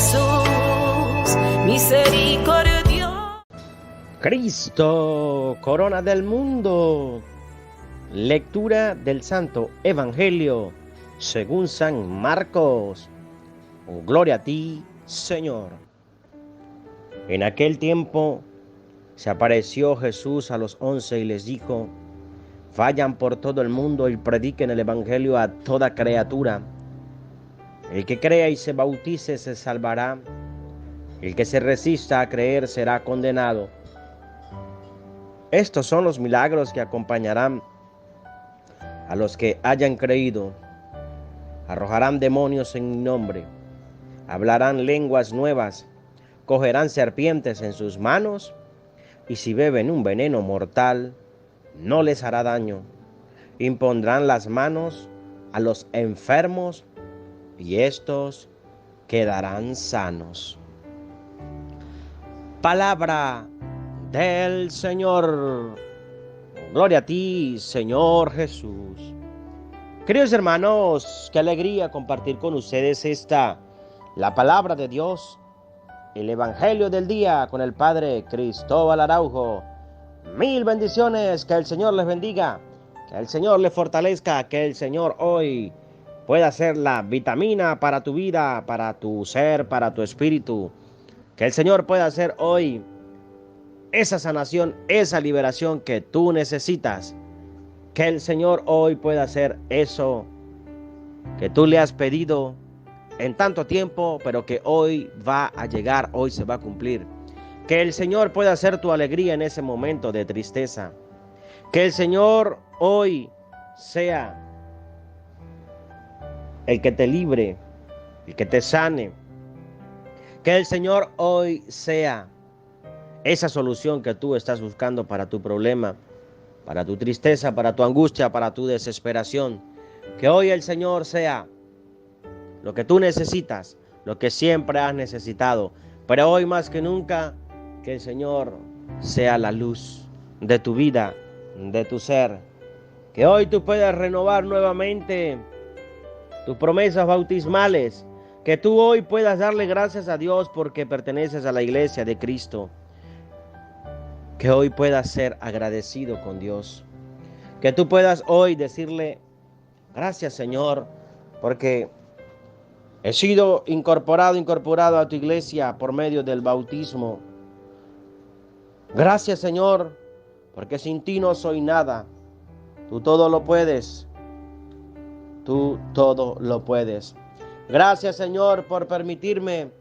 Jesús, misericordia. Cristo, corona del mundo. Lectura del Santo Evangelio según San Marcos. Gloria a ti, Señor. En aquel tiempo se apareció Jesús a los 11 y les dijo: vayan por todo el mundo y prediquen el Evangelio a toda criatura. El que crea y se bautice se salvará. El que se resista a creer será condenado. Estos son los milagros que acompañarán a los que hayan creído. Arrojarán demonios en mi nombre. Hablarán lenguas nuevas. Cogerán serpientes en sus manos. Y si beben un veneno mortal, no les hará daño. Impondrán las manos a los enfermos y estos quedarán sanos. Palabra del Señor. Gloria a ti, Señor Jesús. Queridos hermanos, qué alegría compartir con ustedes la palabra de Dios, el Evangelio del día con el Padre Cristóbal Araujo. Mil bendiciones, que el Señor les bendiga, que el Señor les fortalezca, que el Señor hoy pueda ser la vitamina para tu vida, para tu ser, para tu espíritu. Que el Señor pueda ser hoy esa sanación, esa liberación que tú necesitas. Que el Señor hoy pueda hacer eso que tú le has pedido en tanto tiempo, pero que hoy va a llegar, hoy se va a cumplir. Que el Señor pueda hacer tu alegría en ese momento de tristeza. Que el Señor hoy sea el que te libre, el que te sane. Que el Señor hoy sea esa solución que tú estás buscando para tu problema, para tu tristeza, para tu angustia, para tu desesperación. Que hoy el Señor sea lo que tú necesitas, lo que siempre has necesitado. Pero hoy más que nunca, que el Señor sea la luz de tu vida, de tu ser. Que hoy tú puedas renovar nuevamente tus promesas bautismales. Que tú hoy puedas darle gracias a Dios porque perteneces a la iglesia de Cristo. Que hoy puedas ser agradecido con Dios. Que tú puedas hoy decirle: gracias, Señor, porque he sido incorporado a tu iglesia por medio del bautismo. Gracias, Señor, porque sin ti no soy nada. Tú todo lo puedes. Tú todo lo puedes. Gracias, Señor, por permitirme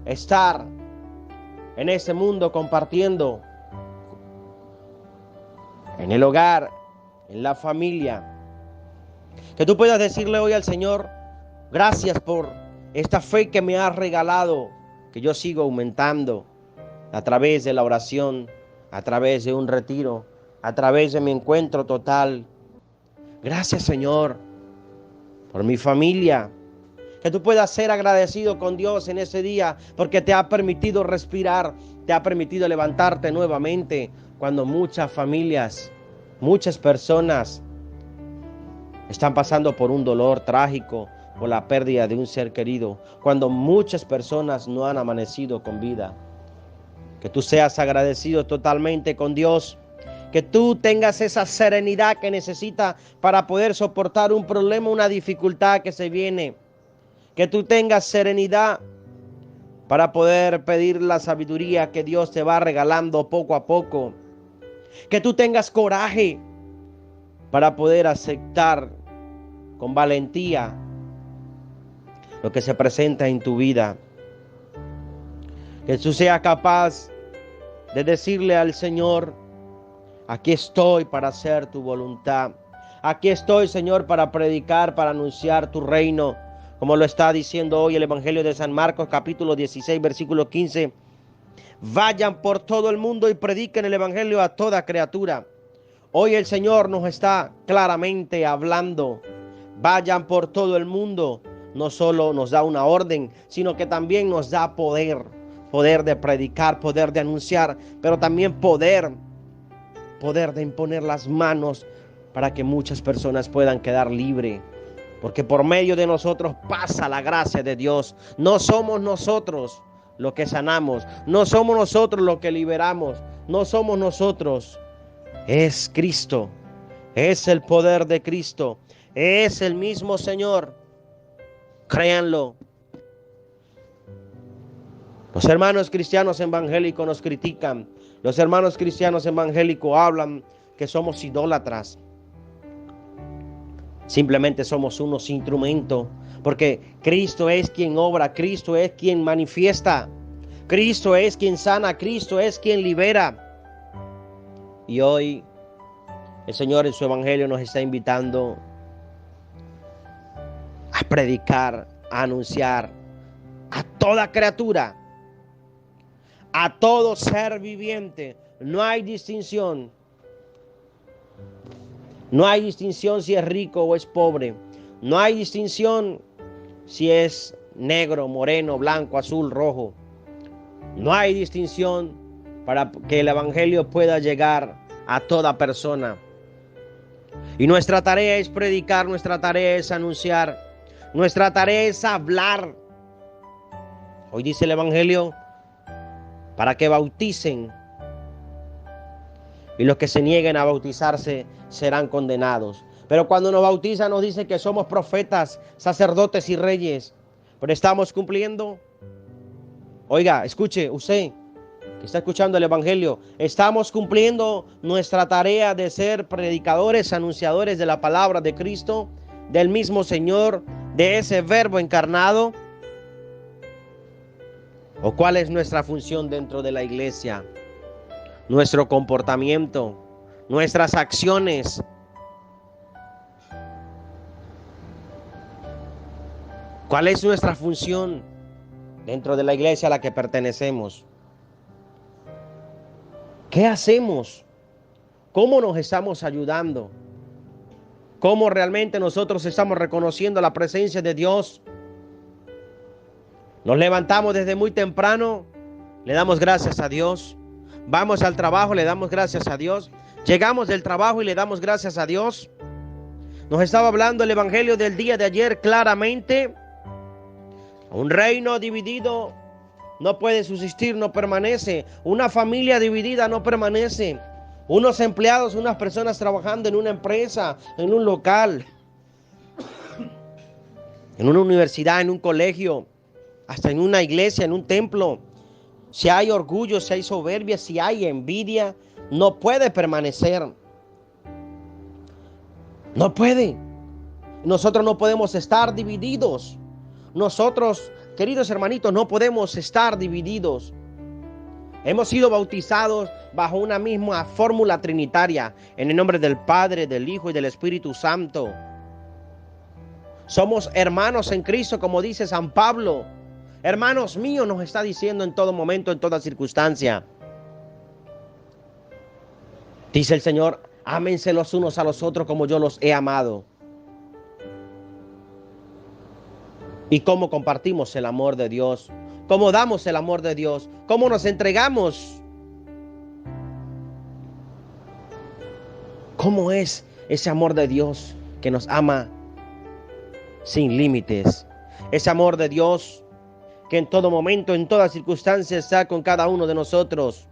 estar en ese mundo compartiendo, en el hogar, en la familia. Que tú puedas decirle hoy al Señor: gracias por esta fe que me has regalado, que yo sigo aumentando a través de la oración, a través de un retiro, a través de mi encuentro total. Gracias, Señor, por mi familia. Que tú puedas ser agradecido con Dios en ese día porque te ha permitido respirar, te ha permitido levantarte nuevamente cuando muchas familias, muchas personas están pasando por un dolor trágico, por la pérdida de un ser querido, cuando muchas personas no han amanecido con vida. Que tú seas agradecido totalmente con Dios, que tú tengas esa serenidad que necesitas para poder soportar un problema, una dificultad que se viene. Que tú tengas serenidad para poder pedir la sabiduría que Dios te va regalando poco a poco. Que tú tengas coraje para poder aceptar con valentía lo que se presenta en tu vida. Que tú seas capaz de decirle al Señor: aquí estoy para hacer tu voluntad. Aquí estoy, Señor, para predicar, para anunciar tu reino. Como lo está diciendo hoy el Evangelio de San Marcos, capítulo 16, versículo 15. Vayan por todo el mundo y prediquen el Evangelio a toda criatura. Hoy el Señor nos está claramente hablando. Vayan por todo el mundo. No solo nos da una orden, sino que también nos da poder. Poder de predicar, poder de anunciar, pero también poder de imponer las manos para que muchas personas puedan quedar libres. Porque por medio de nosotros pasa la gracia de Dios. No somos nosotros los que sanamos. No somos nosotros los que liberamos. No somos nosotros. Es Cristo. Es el poder de Cristo. Es el mismo Señor. Créanlo. Los hermanos cristianos evangélicos nos critican. Los hermanos cristianos evangélicos hablan que somos idólatras. Simplemente somos unos instrumentos, porque Cristo es quien obra, Cristo es quien manifiesta, Cristo es quien sana, Cristo es quien libera. Y hoy el Señor en su evangelio nos está invitando a predicar, a anunciar a toda criatura, a todo ser viviente. No hay distinción. No hay distinción si es rico o es pobre. No hay distinción si es negro, moreno, blanco, azul, rojo. No hay distinción para que el evangelio pueda llegar a toda persona. Y nuestra tarea es predicar, nuestra tarea es anunciar, nuestra tarea es hablar. Hoy dice el evangelio para que bauticen. Y los que se nieguen a bautizarse serán condenados. Pero cuando nos bautizan nos dice que somos profetas, sacerdotes y reyes. Pero estamos cumpliendo. Oiga, escuche, usted que está escuchando el evangelio, estamos cumpliendo nuestra tarea de ser predicadores, anunciadores de la palabra de Cristo, del mismo Señor, de ese verbo encarnado. ¿O cuál es nuestra función dentro de la iglesia? Nuestro comportamiento, nuestras acciones. ¿Cuál es nuestra función dentro de la iglesia a la que pertenecemos? ¿Qué hacemos? ¿Cómo nos estamos ayudando? ¿Cómo realmente nosotros estamos reconociendo la presencia de Dios? Nos levantamos desde muy temprano, le damos gracias a Dios. Vamos al trabajo, le damos gracias a Dios. Llegamos del trabajo y le damos gracias a Dios. Nos estaba hablando el evangelio del día de ayer claramente. Un reino dividido no puede subsistir, no permanece. Una familia dividida no permanece. Unos empleados, unas personas trabajando en una empresa, en un local, en una universidad, en un colegio, hasta en una iglesia, en un templo. Si hay orgullo, si hay soberbia, si hay envidia, no puede permanecer. No puede. Nosotros no podemos estar divididos. Nosotros, queridos hermanitos, no podemos estar divididos. Hemos sido bautizados bajo una misma fórmula trinitaria, en el nombre del Padre, del Hijo y del Espíritu Santo. Somos hermanos en Cristo, como dice San Pablo. Hermanos míos, nos está diciendo en todo momento, en toda circunstancia. Dice el Señor, ámense los unos a los otros como yo los he amado. ¿Y cómo compartimos el amor de Dios? ¿Cómo damos el amor de Dios? ¿Cómo nos entregamos? ¿Cómo es ese amor de Dios que nos ama sin límites? Ese amor de Dios que en todo momento, en toda circunstancia está con cada uno de nosotros.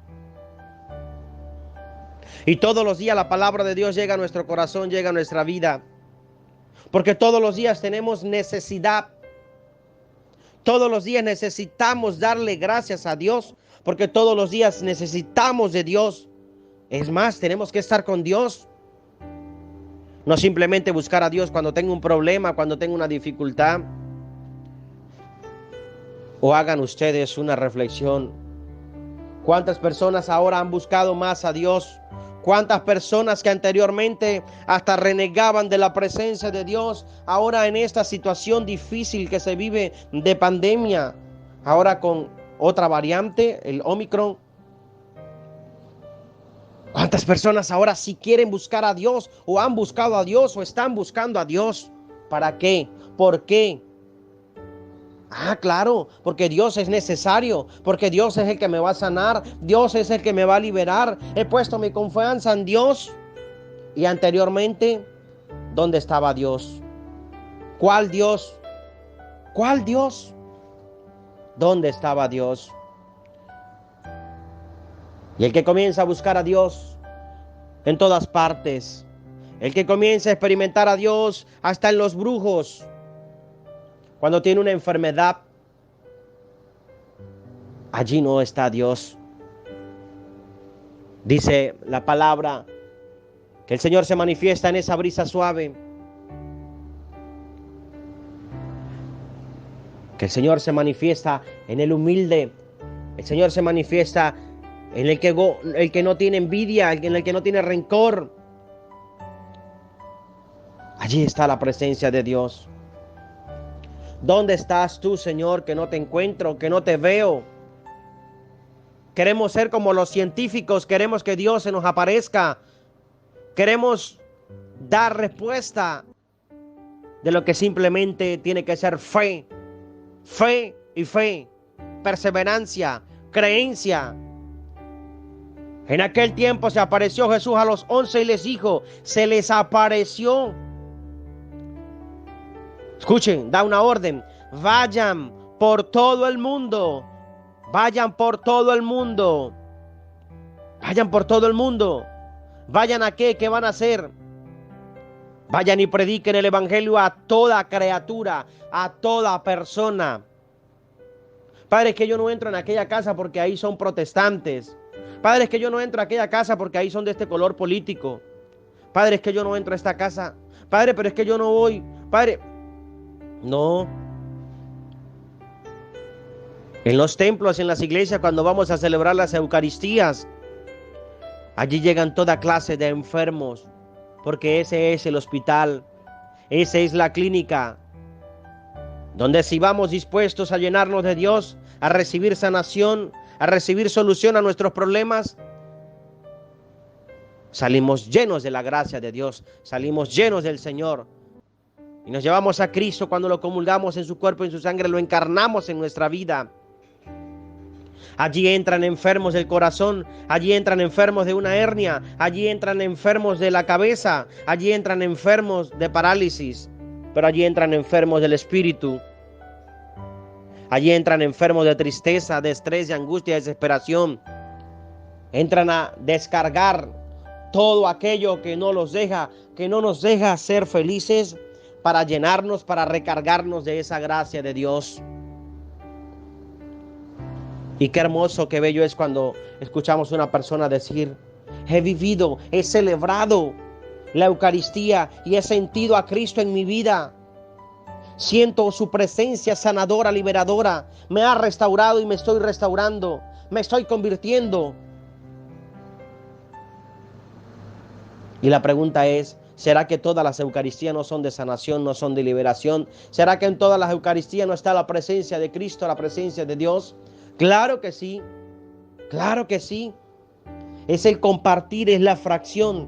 Y todos los días la palabra de Dios llega a nuestro corazón, llega a nuestra vida. Porque todos los días tenemos necesidad. Todos los días necesitamos darle gracias a Dios. Porque todos los días necesitamos de Dios. Es más, tenemos que estar con Dios. No simplemente buscar a Dios cuando tengo un problema, cuando tengo una dificultad. O hagan ustedes una reflexión. ¿Cuántas personas ahora han buscado más a Dios? ¿Cuántas personas que anteriormente hasta renegaban de la presencia de Dios, ahora en esta situación difícil que se vive de pandemia, ahora con otra variante, el Omicron? ¿Cuántas personas ahora sí quieren buscar a Dios o han buscado a Dios o están buscando a Dios? ¿Para qué? ¿Por qué? Ah, claro, porque Dios es necesario, porque Dios es el que me va a sanar, Dios es el que me va a liberar. He puesto mi confianza en Dios. Y anteriormente, ¿dónde estaba Dios? ¿Cuál Dios? ¿Cuál Dios? ¿Dónde estaba Dios? Y el que comienza a buscar a Dios en todas partes, el que comienza a experimentar a Dios hasta en los brujos, cuando tiene una enfermedad, allí no está Dios. Dice la palabra que el Señor se manifiesta en esa brisa suave, que el Señor se manifiesta en el humilde, el Señor se manifiesta en el que no tiene envidia, en el que no tiene rencor. Allí está la presencia de Dios. ¿Dónde estás tú, Señor, que no te encuentro, que no te veo? Queremos ser como los científicos, queremos que Dios se nos aparezca. Queremos dar respuesta de lo que simplemente tiene que ser fe. Fe y fe, perseverancia, creencia. En aquel tiempo se apareció Jesús a los 11 y les dijo, se les apareció. Escuchen, da una orden, vayan por todo el mundo, vayan por todo el mundo, vayan por todo el mundo. ¿Vayan a qué? ¿Qué van a hacer? Vayan y prediquen el evangelio a toda criatura, a toda persona. Padre, es que yo no entro en aquella casa porque ahí son protestantes. Padre, es que yo no entro a aquella casa porque ahí son de este color político. Padre, es que yo no entro a esta casa. Padre, pero es que yo no voy. Padre, no. En los templos, en las iglesias, cuando vamos a celebrar las Eucaristías, allí llegan toda clase de enfermos, porque ese es el hospital, esa es la clínica, donde si vamos dispuestos a llenarnos de Dios, a recibir sanación, a recibir solución a nuestros problemas, salimos llenos de la gracia de Dios, salimos llenos del Señor y nos llevamos a Cristo cuando lo comulgamos en su cuerpo y en su sangre, lo encarnamos en nuestra vida. Allí entran enfermos del corazón, allí entran enfermos de una hernia, allí entran enfermos de la cabeza, allí entran enfermos de parálisis, pero allí entran enfermos del espíritu. Allí entran enfermos de tristeza, de estrés, de angustia, de desesperación. Entran a descargar todo aquello que no nos deja ser felices, para llenarnos, para recargarnos de esa gracia de Dios. Y qué hermoso, qué bello es cuando escuchamos a una persona decir, he vivido, he celebrado la Eucaristía y he sentido a Cristo en mi vida. Siento su presencia sanadora, liberadora. Me ha restaurado y me estoy restaurando. Me estoy convirtiendo. Y la pregunta es, ¿será que todas las Eucaristías no son de sanación, no son de liberación? ¿Será que en todas las Eucaristías no está la presencia de Cristo, la presencia de Dios? Claro que sí, claro que sí. Es el compartir, es la fracción,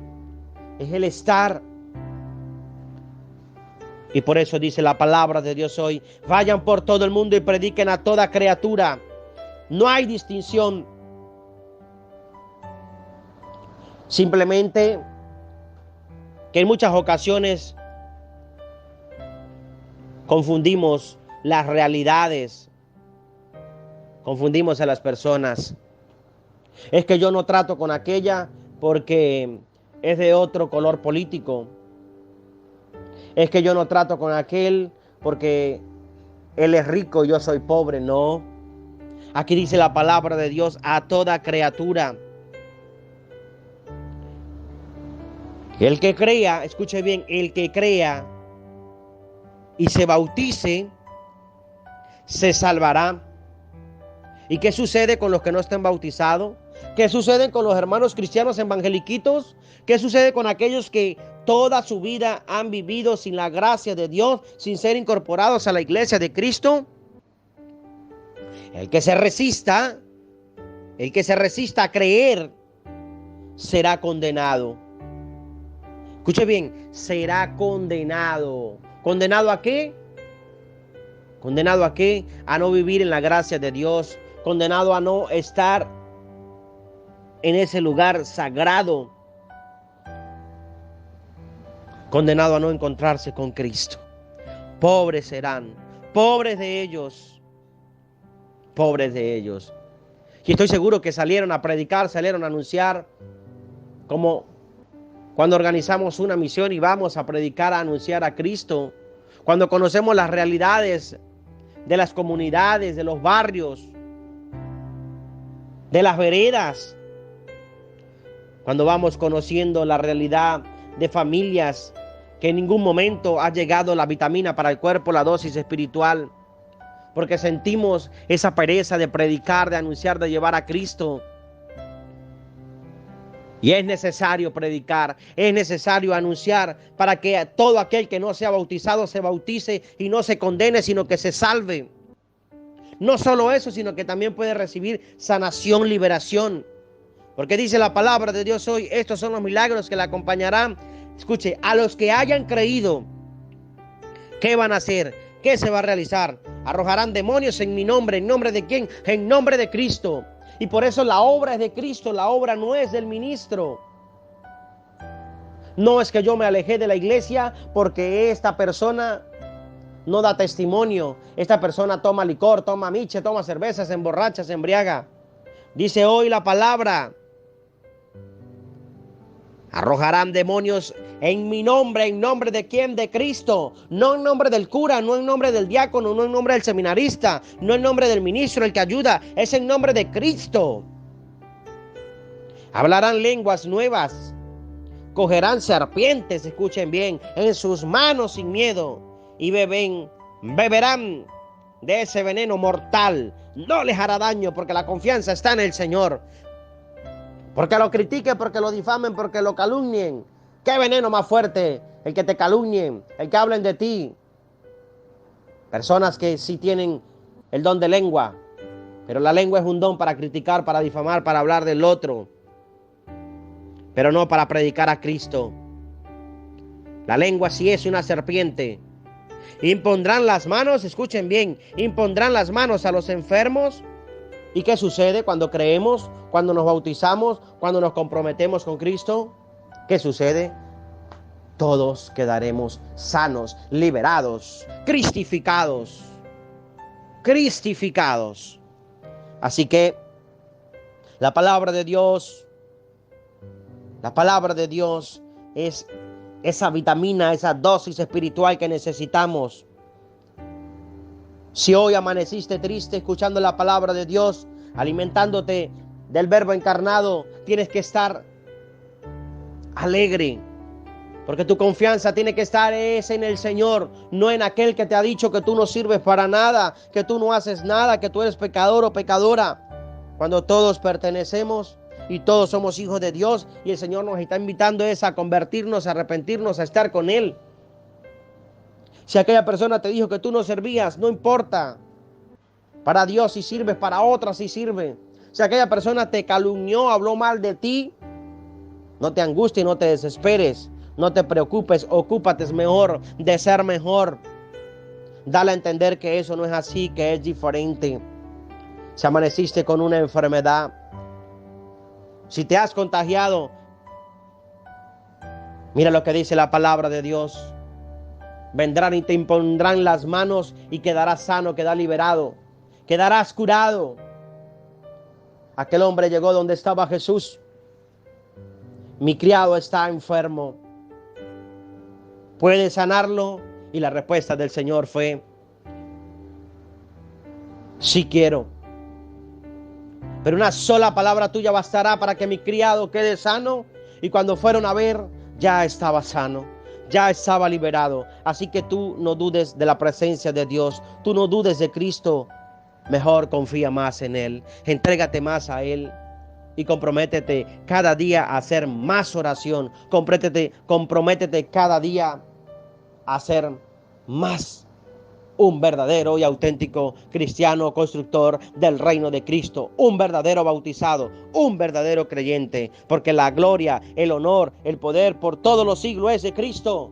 es el estar. Y por eso dice la palabra de Dios hoy, vayan por todo el mundo y prediquen a toda criatura. No hay distinción. Simplemente que en muchas ocasiones confundimos las realidades. Confundimos a las personas. Es que yo no trato con aquella porque es de otro color político. Es que yo no trato con aquel porque él es rico y yo soy pobre. No. Aquí dice la palabra de Dios a toda criatura. El que crea, escuche bien, el que crea y se bautice, se salvará. ¿Y qué sucede con los que no estén bautizados? ¿Qué sucede con los hermanos cristianos evangeliquitos? ¿Qué sucede con aquellos que toda su vida han vivido sin la gracia de Dios, sin ser incorporados a la iglesia de Cristo? El que se resista a creer, será condenado. Escuche bien, será condenado. ¿Condenado a qué? ¿Condenado a qué? A no vivir en la gracia de Dios. Condenado a no estar en ese lugar sagrado. Condenado a no encontrarse con Cristo. pobres serán, pobres de ellos, pobres de ellos. Y estoy seguro que salieron a predicar, salieron a anunciar, como cuando organizamos una misión y vamos a predicar, a anunciar a Cristo, cuando conocemos las realidades de las comunidades, de los barrios, de las veredas, cuando vamos conociendo la realidad de familias que en ningún momento ha llegado la vitamina para el cuerpo, la dosis espiritual, porque sentimos esa pereza de predicar, de anunciar, de llevar a Cristo. Y es necesario predicar, es necesario anunciar para que todo aquel que no sea bautizado se bautice y no se condene, sino que se salve. No solo eso, sino que también puede recibir sanación, liberación. Porque dice la palabra de Dios hoy, estos son los milagros que le acompañarán. Escuche, a los que hayan creído, ¿qué van a hacer? ¿Qué se va a realizar? Arrojarán demonios en mi nombre. ¿En nombre de quién? En nombre de Cristo. Y por eso la obra es de Cristo, la obra no es del ministro. No es que yo me alejé de la iglesia porque esta persona no da testimonio. Esta persona toma licor, toma miche, toma cerveza, se emborracha, se embriaga. Dice hoy la palabra: arrojarán demonios en mi nombre. ¿En nombre de quién? De Cristo. No en nombre del cura, no en nombre del diácono, no en nombre del seminarista, no en nombre del ministro, el que ayuda. Es en nombre de Cristo. Hablarán lenguas nuevas. Cogerán serpientes, escuchen bien, en sus manos sin miedo. Y beberán de ese veneno mortal. No les hará daño porque la confianza está en el Señor. Porque lo critiquen, porque lo difamen, porque lo calumnien. ¿Qué veneno más fuerte? El que te calumnien, el que hablen de ti. Personas que sí tienen el don de lengua, pero la lengua es un don para criticar, para difamar, para hablar del otro, pero no para predicar a Cristo. La lengua sí es una serpiente. Impondrán las manos, escuchen bien, impondrán las manos a los enfermos. ¿Y qué sucede cuando creemos, cuando nos bautizamos, cuando nos comprometemos con Cristo? ¿Qué sucede? Todos quedaremos sanos, liberados, cristificados. Cristificados. Así que la palabra de Dios es esa vitamina, esa dosis espiritual que necesitamos. Si hoy amaneciste triste escuchando la palabra de Dios, alimentándote del Verbo encarnado, tienes que estar alegre, porque tu confianza tiene que estar en el Señor, no en aquel que te ha dicho que tú no sirves para nada, que tú no haces nada, que tú eres pecador o pecadora. Cuando todos pertenecemos y todos somos hijos de Dios, y el Señor nos está invitando a convertirnos, a arrepentirnos, a estar con Él. Si aquella persona te dijo que tú no servías, no importa. Para Dios sí sirves, para otras sí sirve. Si aquella persona te calumnió, habló mal de ti, no te angusties, no te desesperes, no te preocupes, ocúpate mejor de ser mejor. Dale a entender que eso no es así, que es diferente. Si amaneciste con una enfermedad, si te has contagiado, mira lo que dice la palabra de Dios. Vendrán y te impondrán las manos y quedarás sano, quedarás liberado, quedarás curado. Aquel hombre llegó donde estaba Jesús. Mi criado está enfermo. ¿Puede sanarlo? Y la respuesta del Señor fue: sí quiero. Pero una sola palabra tuya bastará para que mi criado quede sano. Y cuando fueron a ver, ya estaba sano, ya estaba liberado. Así que tú no dudes de la presencia de Dios, tú no dudes de Cristo. Mejor confía más en Él, entrégate más a Él y comprométete cada día a hacer más oración. Comprométete cada día a hacer más un verdadero y auténtico cristiano constructor del reino de Cristo, un verdadero bautizado, un verdadero creyente, porque la gloria, el honor, el poder por todos los siglos es de Cristo.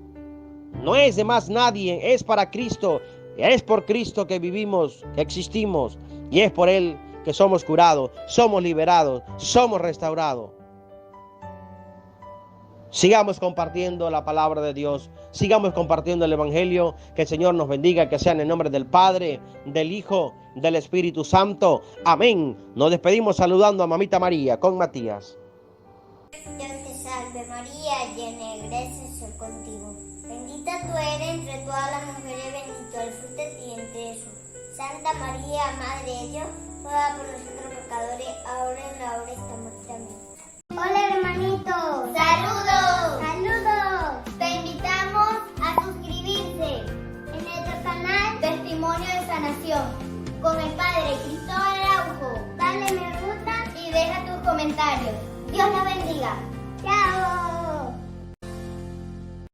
No es de más nadie, es para Cristo. Es por Cristo que vivimos, que existimos, y es por Él que somos curados, somos liberados, somos restaurados. Sigamos compartiendo la palabra de Dios. Sigamos compartiendo el Evangelio. Que el Señor nos bendiga. Que sea en el nombre del Padre, del Hijo, del Espíritu Santo. Amén. Nos despedimos saludando a Mamita María con Matías. Dios te salve María, llena de gracia, el Señor contigo. Bendita tú eres entre todas las mujeres, bendito el fruto de tu vientre Jesús. Santa María, Madre de Dios, ruega por nosotros pecadores, ahora y en la hora de nuestra muerte. Amén. Hola hermanitos, saludos, saludos. Te invitamos a suscribirse en nuestro canal Testimonio de Sanación con el Padre Cristóbal Araujo. Dale me gusta y deja tus comentarios. Dios los bendiga. Chao.